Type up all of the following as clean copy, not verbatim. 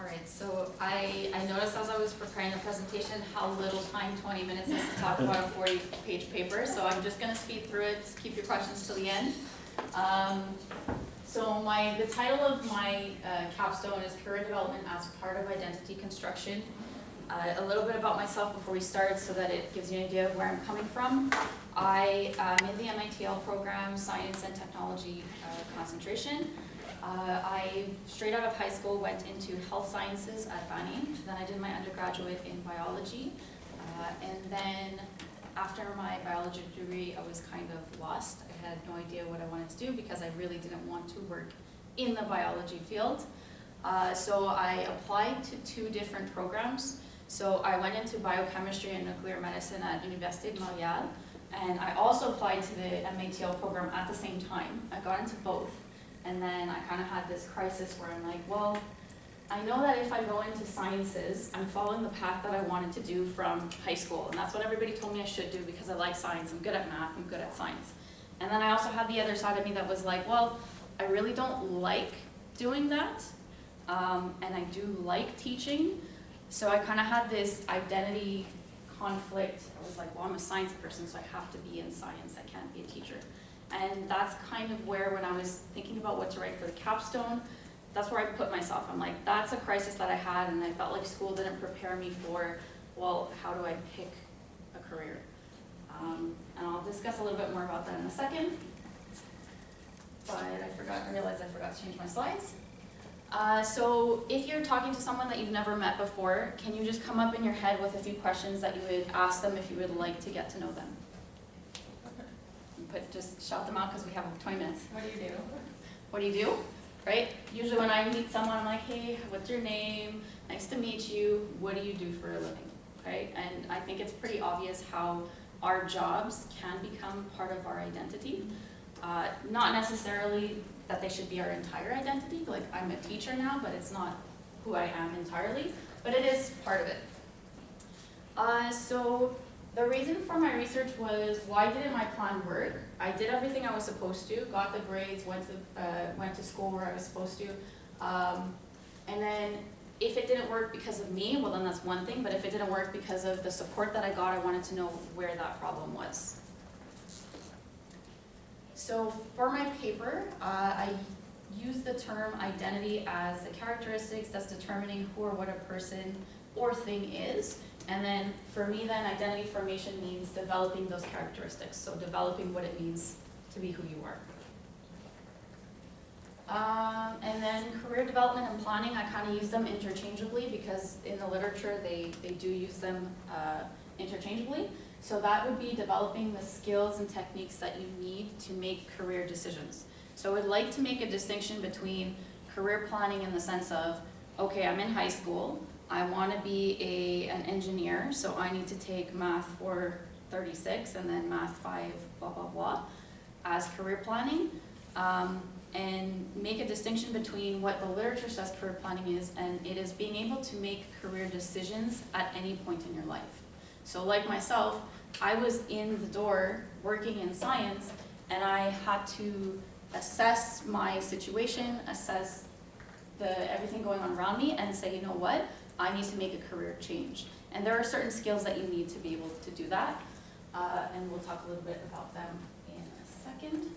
Alright, so I noticed as I was preparing the presentation how little time 20 minutes is to talk about a 40-page paper, so I'm just going to speed through it, keep your questions till the end. So the title of my capstone is Career Development as Part of Identity Construction. A little bit about myself before we start so that it gives you an idea of where I'm coming from. I am in the MITL program, Science and Technology concentration. I, straight out of high school, went into health sciences at Bani. Then I did my undergraduate in biology. And then after my biology degree, I was kind of lost. I had no idea what I wanted to do because I really didn't want to work in the biology field. So I applied to 2 different programs. So I went into biochemistry and nuclear medicine at Université de Montréal. And I also applied to the MITL program at the same time. I got into both. And then I kind of had this crisis where I'm like, well, I know that if I go into sciences, I'm following the path that I wanted to do from high school. And that's what everybody told me I should do because I like science. I'm good at math. I'm good at science. And then I also had the other side of me that was like, well, I really don't like doing that. And I do like teaching. So I kind of had this identity conflict. I was like, well, I'm a science person, so I have to be in science. I can't be a teacher. And that's kind of where, when I was thinking about what to write for the capstone, that's where I put myself. I'm like, that's a crisis that I had, and I felt like school didn't prepare me for, well, how do I pick a career? And I'll discuss a little bit more about that in a second. But I realized I forgot to change my slides. So if you're talking to someone that you've never met before, can you just come up in your head with a few questions that you would ask them if you would like to get to know them? But just shout them out because we have 20 minutes. What do you do? What do you do? Right? Usually when I meet someone, I'm like, hey, what's your name? Nice to meet you. What do you do for a living? Okay? And I think it's pretty obvious how our jobs can become part of our identity. Not necessarily that they should be our entire identity. Like, I'm a teacher now, but it's not who I am entirely. But it is part of it. So the reason for my research was, why didn't my plan work? I did everything I was supposed to, got the grades, went to school where I was supposed to. And then if it didn't work because of me, well, then that's one thing. But if it didn't work because of the support that I got, I wanted to know where that problem was. So for my paper, I used the term identity as the characteristics that's determining who or what a person or thing is. And then for me then, identity formation means developing those characteristics. So developing what it means to be who you are. And then career development and planning, I kind of use them interchangeably because in the literature they do use them interchangeably. So that would be developing the skills and techniques that you need to make career decisions. So I would like to make a distinction between career planning in the sense of, okay, I'm in high school, I want to be an engineer, so I need to take math 436 and then math 5 blah blah blah as career planning, and make a distinction between what the literature says career planning is, and it is being able to make career decisions at any point in your life. So like myself, I was in the door working in science, and I had to assess my situation, assess everything going on around me, and say, you know what? I need to make a career change. And there are certain skills that you need to be able to do that. And we'll talk a little bit about them in a second.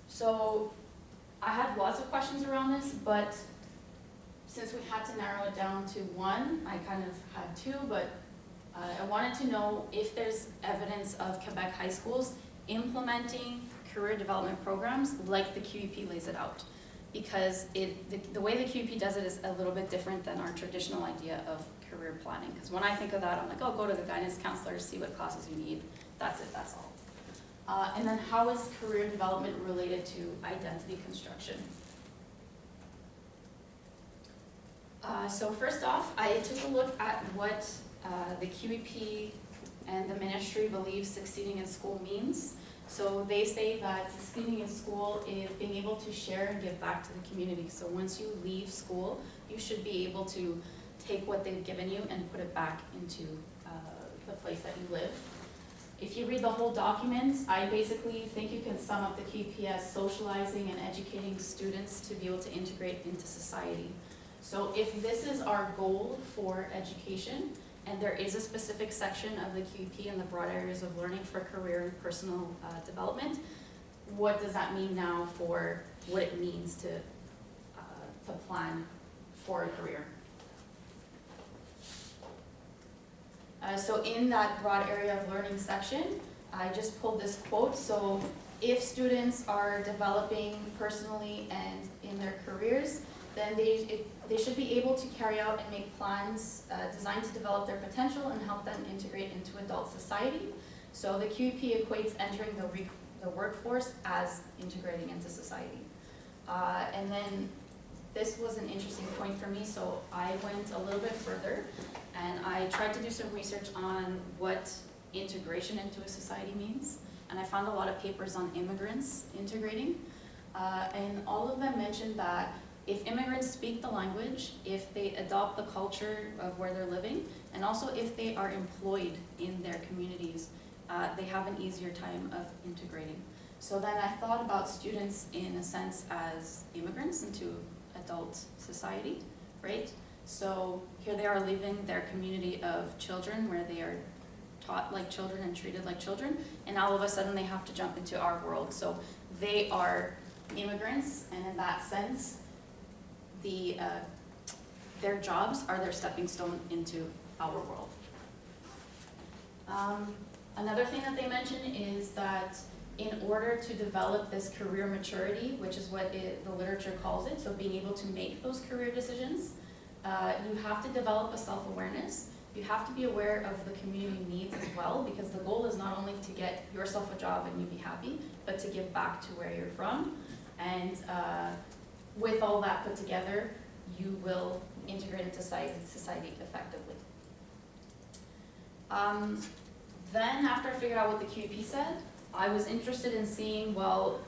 So I had lots of questions around this, but since we had to narrow it down to one, I kind of had 2, but I wanted to know if there's evidence of Quebec high schools implementing career development programs like the QEP lays it out. Because the way the QEP does it is a little bit different than our traditional idea of career planning. Because when I think of that, I'm like, oh, go to the guidance counselor, see what classes you need. That's it, that's all. And then how is career development related to identity construction? So first off, I took a look at what the QEP and the ministry believes succeeding in school means. So they say that succeeding in school is being able to share and give back to the community. So once you leave school, you should be able to take what they've given you and put it back into the place that you live. If you read the whole document, I basically think you can sum up the QEP as socializing and educating students to be able to integrate into society. So if this is our goal for education, and there is a specific section of the QEP in the broad areas of learning for career and personal development, what does that mean now for what it means to plan for a career? So in that broad area of learning section, I just pulled this quote. So if students are developing personally and in their careers, then they should be able to carry out and make plans designed to develop their potential and help them integrate into adult society. So the QEP equates entering the workforce as integrating into society. And then this was an interesting point for me, so I went a little bit further and I tried to do some research on what integration into a society means. And I found a lot of papers on immigrants integrating. And all of them mentioned that if immigrants speak the language, if they adopt the culture of where they're living, and also if they are employed in their communities, they have an easier time of integrating. So then I thought about students in a sense as immigrants into adult society, right? So here they are leaving their community of children where they are taught like children and treated like children, and all of a sudden they have to jump into our world. So they are immigrants, and in that sense, their jobs are their stepping stone into our world. Another thing that they mention is that in order to develop this career maturity, which is what the literature calls it, so being able to make those career decisions, you have to develop a self-awareness. You have to be aware of the community needs as well, because the goal is not only to get yourself a job and you be happy, but to give back to where you're from. And with all that put together, you will integrate into society effectively. Then after I figured out what the QEP said, I was interested in seeing, well,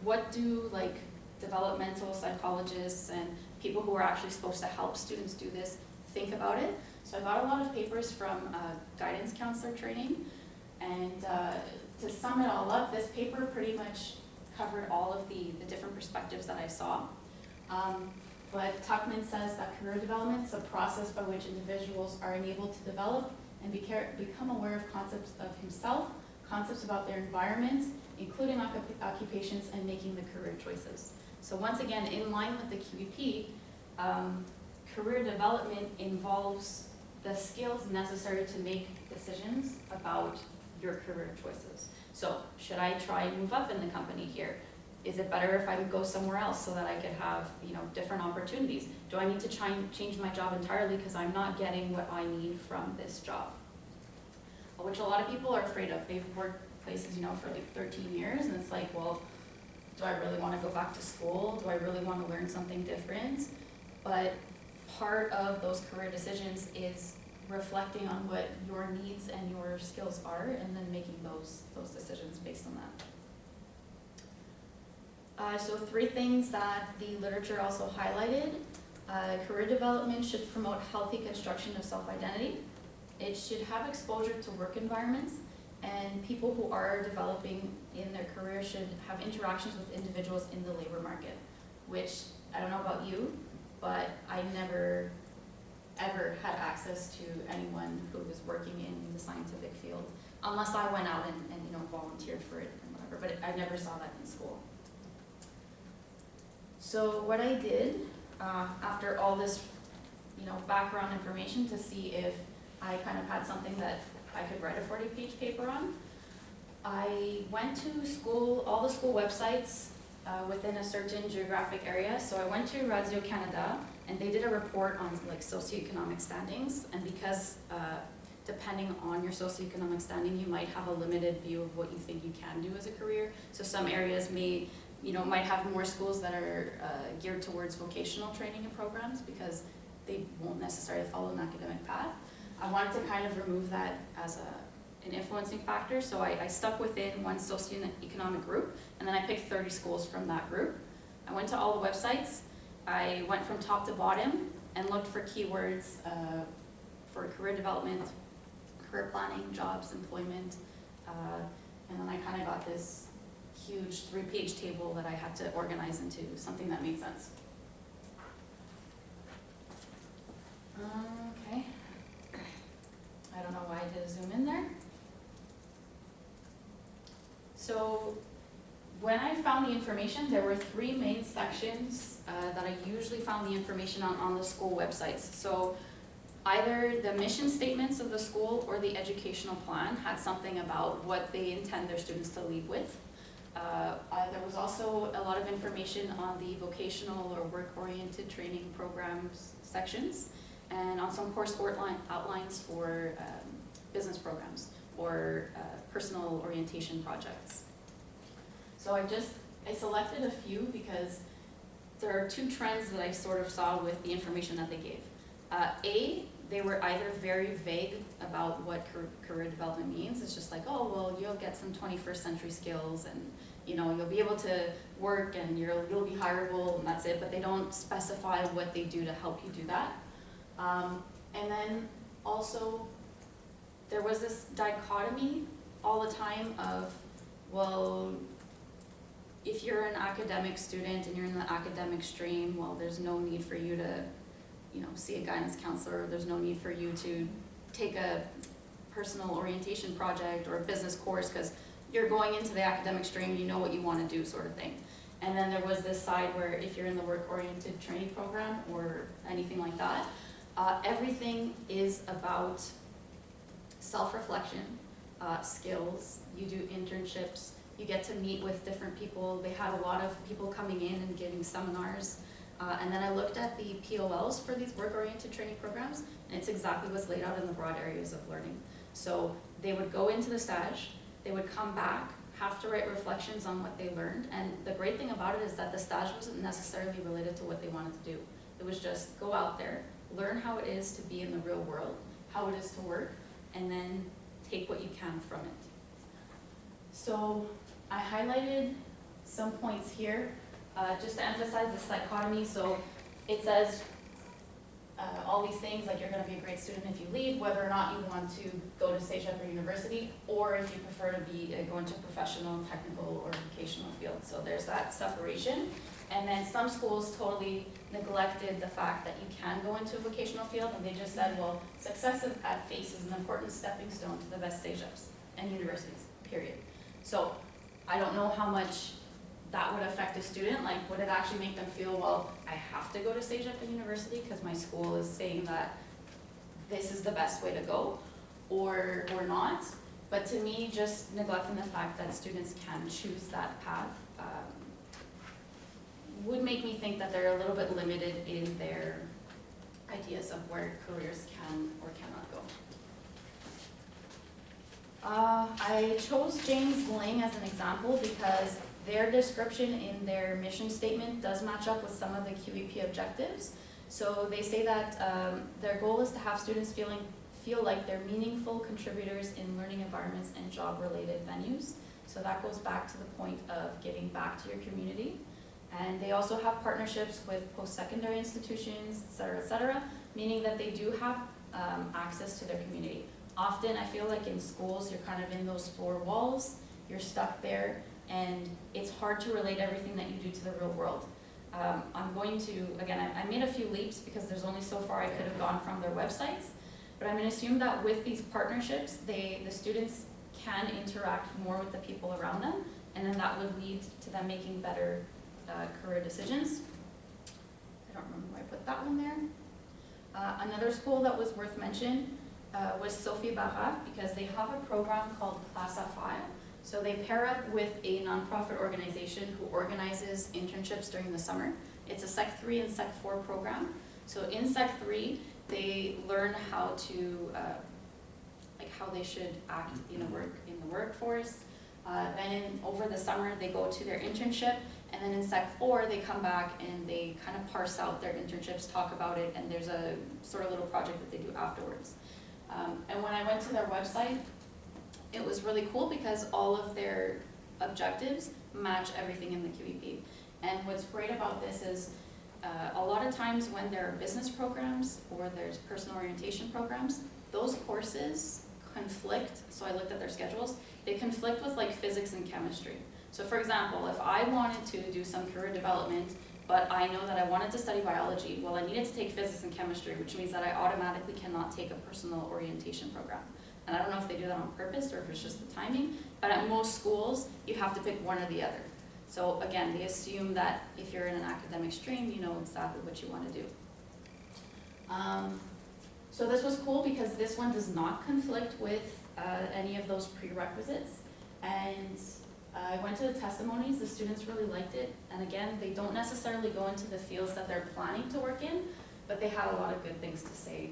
what do like developmental psychologists and people who are actually supposed to help students do this think about it. So I got a lot of papers from guidance counselor training, and to sum it all up, this paper pretty much covered all of the different perspectives that I saw. But Tuckman says that career development is a process by which individuals are enabled to develop and become aware of concepts of himself, concepts about their environment, including occupations, and making the career choices. So once again, in line with the QEP, career development involves the skills necessary to make decisions about your career choices. So should I try and move up in the company here? Is it better if I would go somewhere else so that I could have, different opportunities? Do I need to try and change my job entirely because I'm not getting what I need from this job? Which a lot of people are afraid of. They've worked places, for like 13 years, and it's like, well, do I really want to go back to school? Do I really want to learn something different? But part of those career decisions is reflecting on what your needs and your skills are, and then making those decisions based on that. So 3 things that the literature also highlighted. Career development should promote healthy construction of self-identity. It should have exposure to work environments, and people who are developing in their career should have interactions with individuals in the labor market, which, I don't know about you, but I never ever had access to anyone who was working in the scientific field, unless I went out and volunteered for it and whatever, but I never saw that in school. So what I did, after all this, background information to see if I kind of had something that I could write a 40-page paper on, I went to school, all the school websites within a certain geographic area. So I went to Radio Canada, and they did a report on like socioeconomic standings, and because depending on your socioeconomic standing, you might have a limited view of what you think you can do as a career. So some areas might have more schools that are geared towards vocational training and programs because they won't necessarily follow an academic path. I wanted to kind of remove that as an influencing factor, so I stuck within one socioeconomic group, and then I picked 30 schools from that group. I went to all the websites. I went from top to bottom and looked for keywords for career development, career planning, jobs, employment, and then I kind of got this huge 3-page table that I had to organize into something that made sense. Okay. I don't know why I did a zoom in there. So when I found the information, there were 3 main sections that I usually found the information on the school websites. So either the mission statements of the school or the educational plan had something about what they intend their students to leave with. There was also a lot of information on the vocational or work-oriented training programs sections, and on some course outlines for business programs or personal orientation projects. So I selected a few because there are 2 trends that I sort of saw with the information that they gave. They were either very vague about what career development means. It's just like, oh, well, you'll get some 21st century skills and you'll be able to work and you'll be hireable and that's it, but they don't specify what they do to help you do that. And then also there was this dichotomy all the time of, well, if you're an academic student and you're in the academic stream, well, there's no need for you to see a guidance counselor, there's no need for you to take a personal orientation project or a business course because you're going into the academic stream, you know what you want to do, sort of thing. And then there was this side where if you're in the work-oriented training program or anything like that, everything is about self-reflection, skills, you do internships, you get to meet with different people. They had a lot of people coming in and giving seminars. And then I looked at the POLs for these work-oriented training programs, and it's exactly what's laid out in the broad areas of learning. So they would go into the stage, they would come back, have to write reflections on what they learned, and the great thing about it is that the stage wasn't necessarily related to what they wanted to do. It was just go out there, learn how it is to be in the real world, how it is to work, and then take what you can from it. So I highlighted some points here. Just to emphasize this dichotomy, so it says all these things like you're going to be a great student if you leave, whether or not you want to go to Cégep or university, or if you prefer to go into professional, technical, or vocational field. So there's that separation. And then some schools totally neglected the fact that you can go into a vocational field, and they just said, well, success at FACE is an important stepping stone to the best Cégeps and universities, period. So I don't know how much that would affect a student. Like, would it actually make them feel, well, I have to go to Cégep and university because my school is saying that this is the best way to go, or not? But to me, just neglecting the fact that students can choose that path would make me think that they're a little bit limited in their ideas of where careers can or cannot go. I chose James Ling as an example because their description in their mission statement does match up with some of the QEP objectives. So they say that their goal is to have students feel like they're meaningful contributors in learning environments and job-related venues. So that goes back to the point of giving back to your community. And they also have partnerships with post-secondary institutions, et cetera, meaning that they do have access to their community. Often I feel like in schools, you're kind of in those 4 walls, you're stuck there, and it's hard to relate everything that you do to the real world. I'm going to, again, I made a few leaps because there's only so far I could have gone from their websites, but I'm going to assume that with these partnerships, the students can interact more with the people around them, and then that would lead to them making better career decisions. I don't remember why I put that one there. Another school that was worth mention was Sophie Barra, because they have a program called Classe à Faire. So they pair up with a nonprofit organization who organizes internships during the summer. It's a Sec 3 and Sec 4 program. So in Sec 3, they learn how to, how they should act in the workforce. Then over the summer, they go to their internship. And then in Sec 4, they come back and they kind of parse out their internships, talk about it, and there's a sort of little project that they do afterwards. And when I went to their website, it was really cool because all of their objectives match everything in the QEP. And what's great about this is a lot of times when there are business programs or there's personal orientation programs, those courses conflict. So I looked at their schedules. They conflict with like physics and chemistry. So for example, if I wanted to do some career development, but I know that I wanted to study biology. Well, I needed to take physics and chemistry, which means that I automatically cannot take a personal orientation program. And I don't know if they do that on purpose or if it's just the timing, but at most schools, you have to pick one or the other. So again, they assume that if you're in an academic stream, you know exactly what you want to do. So this was cool because this one does not conflict with any of those prerequisites. And I went to the testimonies, the students really liked it. And again, they don't necessarily go into the fields that they're planning to work in, but they had a lot of good things to say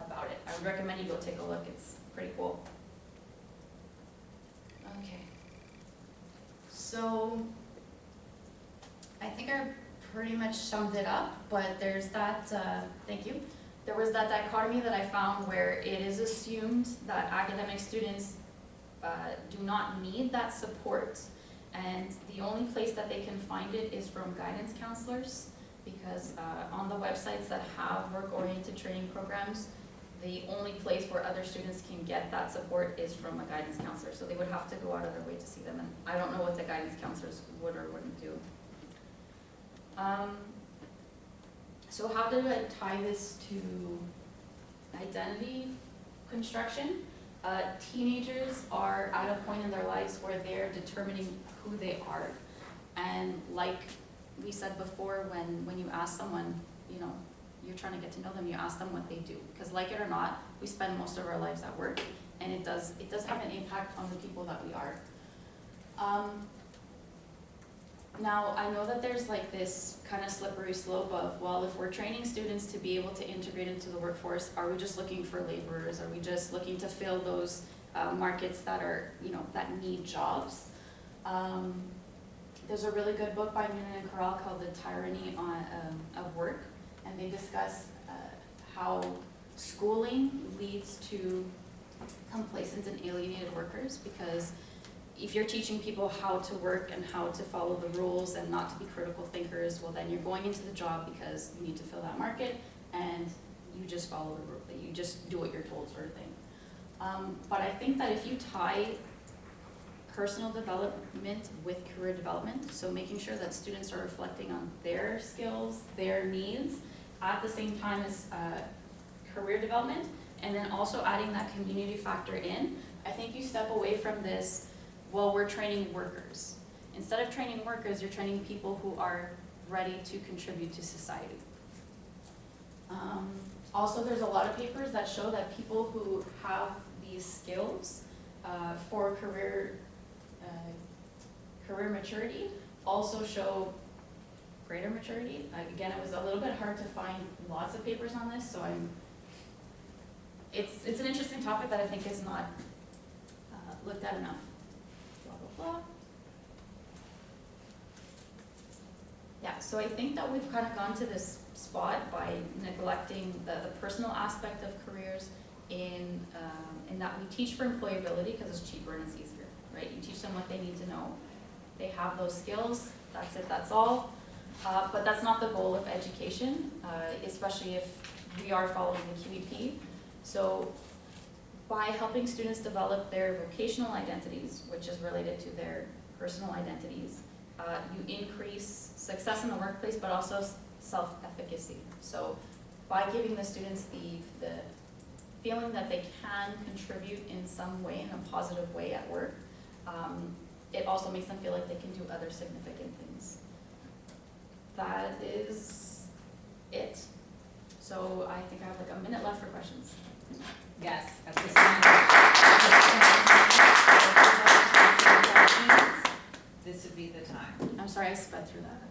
about it. I would recommend you go take a look, it's pretty cool. Okay. So, I think I pretty much summed it up, but there's that, thank you. There was that dichotomy that I found where it is assumed that academic students do not need that support, and the only place that they can find it is from guidance counselors, because on the websites that have work-oriented training programs, the only place where other students can get that support is from a guidance counselor, so they would have to go out of their way to see them, and I don't know what the guidance counselors would or wouldn't do. So how do I tie this to identity construction? Teenagers are at a point in their lives where they're determining who they are. And like we said before, when you ask someone, you know, you're trying to get to know them, you ask them what they do. Because like it or not, we spend most of our lives at work, and it does have an impact on the people that we are. Now, I know that there's like this kind of slippery slope of, well, if we're training students to be able to integrate into the workforce, are we just looking for laborers? Are we just looking to fill those markets that are, you know, that need jobs? There's a really good book by Noonan and Corral called The Tyranny of Work, and they discuss how schooling leads to complacent and alienated workers, because if you're teaching people how to work and how to follow the rules and not to be critical thinkers, well then you're going into the job because you need to fill that market, and you just follow the rule, you just do what you're told, sort of thing. But I think that if you tie personal development with career development, so making sure that students are reflecting on their skills, their needs, at the same time as career development, and then also adding that community factor in, I think you step away from this, well, we're training workers. Instead of training workers, you're training people who are ready to contribute to society. Also, there's a lot of papers that show that people who have these skills for career maturity also show greater maturity. Again, it was a little bit hard to find lots of papers on this, so it's an interesting topic that I think is not looked at enough. Blah, blah, blah. Yeah, so I think that we've kind of gone to this spot by neglecting the personal aspect of careers in that we teach for employability because it's cheaper and it's easier, right? You teach them what they need to know. They have those skills, that's it, that's all. But that's not the goal of education, especially if we are following the QEP. So by helping students develop their vocational identities, which is related to their personal identities, you increase success in the workplace, but also self-efficacy. So by giving the students the feeling that they can contribute in some way, in a positive way at work, it also makes them feel like they can do other significant things. That is it. So I think I have like a minute left for questions. Yes, at this would be the time. I'm sorry, I sped through that.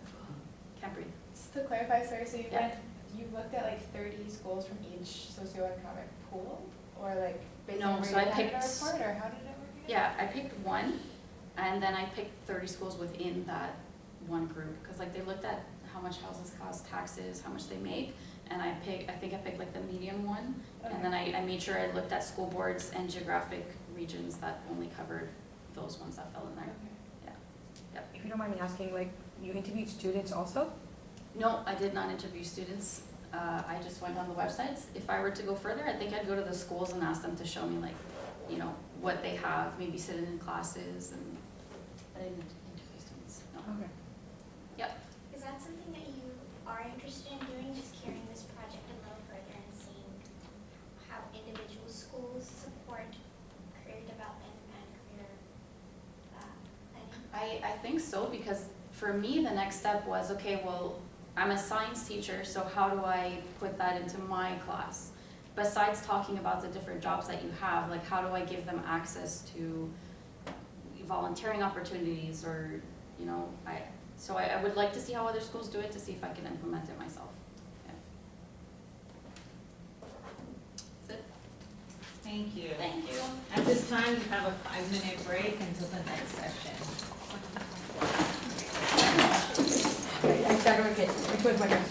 Can't breathe. Just to clarify, sorry, so you looked at like 30 schools from each socioeconomic pool, or like based on where you had a report, or how did it work again? Yeah, I picked one, and then I picked 30 schools within that one group, because like they looked at how much houses cost, taxes, how much they make, and I think I picked like the medium one, okay. And then I made sure I looked at school boards and geographic regions that only covered those ones that fell in there. Okay. Yeah. Yep. If you don't mind me asking, like, you interviewed students also? No, I did not interview students. I just went on the websites. If I were to go further, I think I'd go to the schools and ask them to show me, like, you know, what they have, maybe sit in classes, and I didn't interview students. No. Okay. Yep. Is that something that you interested in doing, just carrying this project a little further and seeing how individual schools support career development and career planning. I think so, because for me, the next step was, okay, well, I'm a science teacher, so how do I put that into my class? Besides talking about the different jobs that you have, like how do I give them access to volunteering opportunities, or, you know, I would like to see how other schools do it to see if I can implement it myself. Yeah. That's it. Thank you. Thank you. At this time, you have a 5-minute break until the next session. I started with it. Which was my turn.